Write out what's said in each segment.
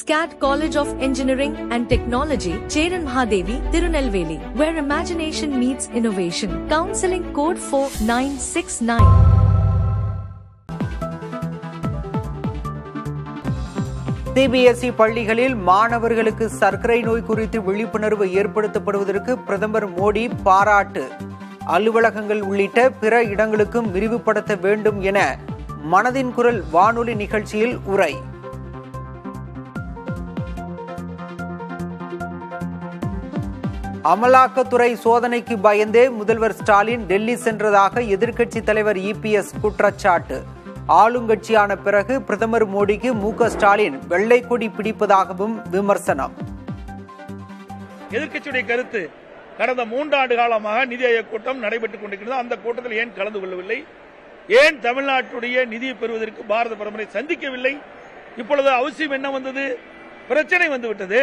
SCAT College of Engineering and Technology, Cheran Mahadevi, Tirunelveli, where imagination meets innovation. Counseling code 4969. CBSE பள்ளிகளில் மாணவர்களுக்கு சர்க்கரை நோய் குறித்து விழிப்புணர்வு ஏற்படுத்தப்படுவதற்கு பிரதமர் மோடி பாராட்டு. அலுவலகங்கள் உள்ளிட்ட பிற இடங்களுக்கும் விரிவுபடுத்த வேண்டும் என மனதின் குரல் வானொலி நிகழ்ச்சியில் உரை. அமலாக்கத்துறை சோதனைக்கு பயந்தே முதல்வர் ஸ்டாலின் டெல்லி சென்றதாக எதிர்க்கட்சித் தலைவர் EPS குற்றச்சாட்டு. ஆளுங்கட்சியான பிறகு பிரதமர் மோடிக்கு MK ஸ்டாலின் வெள்ளை கொடி பிடிப்பதாகவும் விமர்சனம். எதிர்க்கட்சியுடைய கருத்து, கடந்த 3 ஆண்டு காலமாக நிதி ஆயோக் கூட்டம் நடைபெற்றுக் கொண்டிருக்கிறது. அந்த கூட்டத்தில் ஏன் கலந்து கொள்ளவில்லை? ஏன் தமிழ்நாட்டுடைய நிதியை பெறுவதற்கு பாரத பிரதமரை சந்திக்கவில்லை? இப்பொழுது அவசியம் என்ன வந்தது? பிரச்சனை வந்துவிட்டது.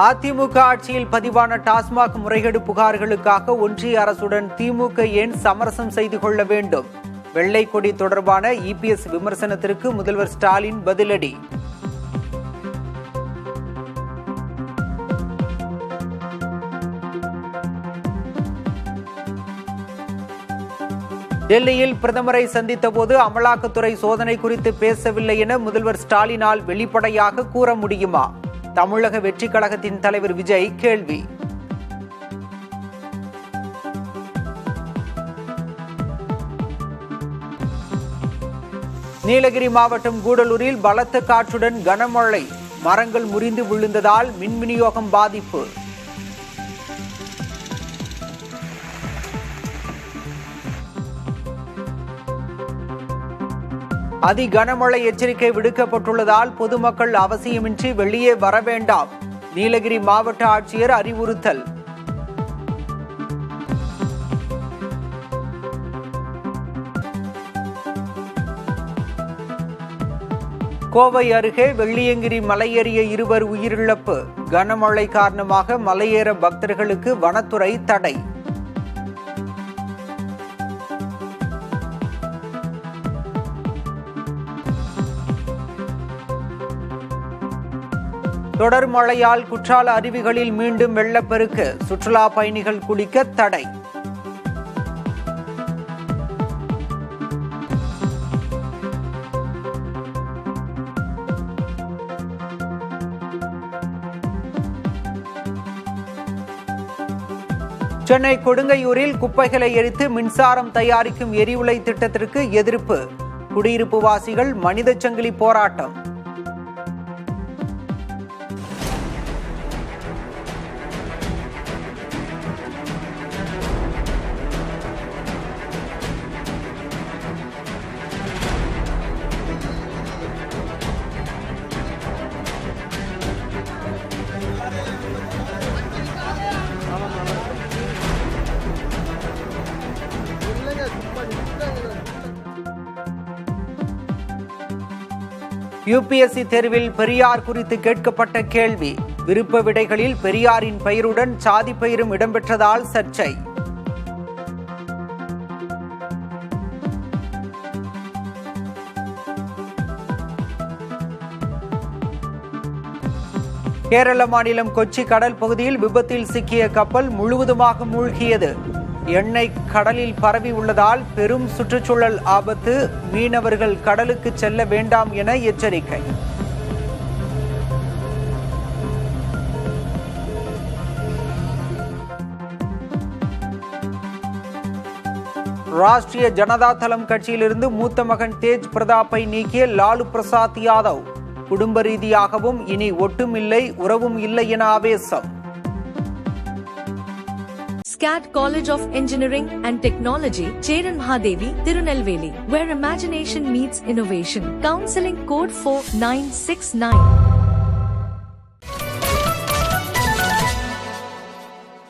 அதிமுக ஆட்சியில் பதிவான டாஸ்மாக் முறைகேடு புகார்களுக்காக ஒன்றிய அரசுடன் திமுக ஏன் சமரசம் செய்து கொள்ள வேண்டும்? வெள்ளை கொடி தொடர்பான EPS விமர்சனத்திற்கு முதல்வர் ஸ்டாலின் பதிலடி. டெல்லியில் பிரதமரை சந்தித்த போது அமலாக்கத்துறை சோதனை குறித்து பேசவில்லை என முதல்வர் ஸ்டாலினால் வெளிப்படையாக கூற முடியுமா? தமிழக வெற்றி கழகத்தின் தலைவர் விஜய் கேள்வி. நீலகிரி மாவட்டம் கூடலூரில் பலத்த காற்றுடன் கனமழை, மரங்கள் முறிந்து விழுந்ததால் மின் விநியோகம் பாதிப்பு. அதி கனமழை எச்சரிக்கை விடுக்கப்பட்டுள்ளதால் பொதுமக்கள் அவசியமின்றி வெளியே வர வேண்டாம். நீலகிரி மாவட்ட ஆட்சியர் அறிவுறுத்தல். கோவை அருகே வெள்ளியங்கிரி மலையேறிய 2 உயிரிழப்பு. கனமழை காரணமாக மலையேற பக்தர்களுக்கு வனத்துறை தடை. தொடர் மழையால் குற்றால அருவிகளில் மீண்டும் வெள்ளப்பெருக்கு. சுற்றுலா பயணிகள் குளிக்க தடை. சென்னை கொடுங்கையூரில் குப்பைகளை எரித்து மின்சாரம் தயாரிக்கும் எரிவுலை திட்டத்திற்கு எதிர்ப்பு. குடியிருப்பு வாசிகள் மனித சங்கிலி போராட்டம். UPSC தேர்வில் பெரியார் குறித்து கேட்கப்பட்ட கேள்வி. விருப்ப விடைகளில் பெரியாரின் பெயருடன் சாதி பெயரும் இடம்பெற்றதால் சர்ச்சை. கேரள மாநிலம் கொச்சி கடல் பகுதியில் விபத்தில் சிக்கிய கப்பல் முழுவதுமாக மூழ்கியது. எண்ணெய் கடலில் பரவி உள்ளதால் பெரும் சுற்றுச்சூழல் ஆபத்து. மீனவர்கள் கடலுக்கு செல்ல வேண்டாம் என எச்சரிக்கை. ராஷ்டிரிய ஜனதா தளம் கட்சியிலிருந்து மூத்த மகன் தேஜ் பிரதாப்பை நீக்கிய லாலு பிரசாத் யாதவ். குடும்ப ரீதியாகவும் இனி ஒட்டும் இல்லை, உறவும் இல்லை என ஆவேசம். SCAT College of Engineering and Technology, Cheran Mahadevi, Tirunelveli, where imagination meets innovation. Counseling code 4969.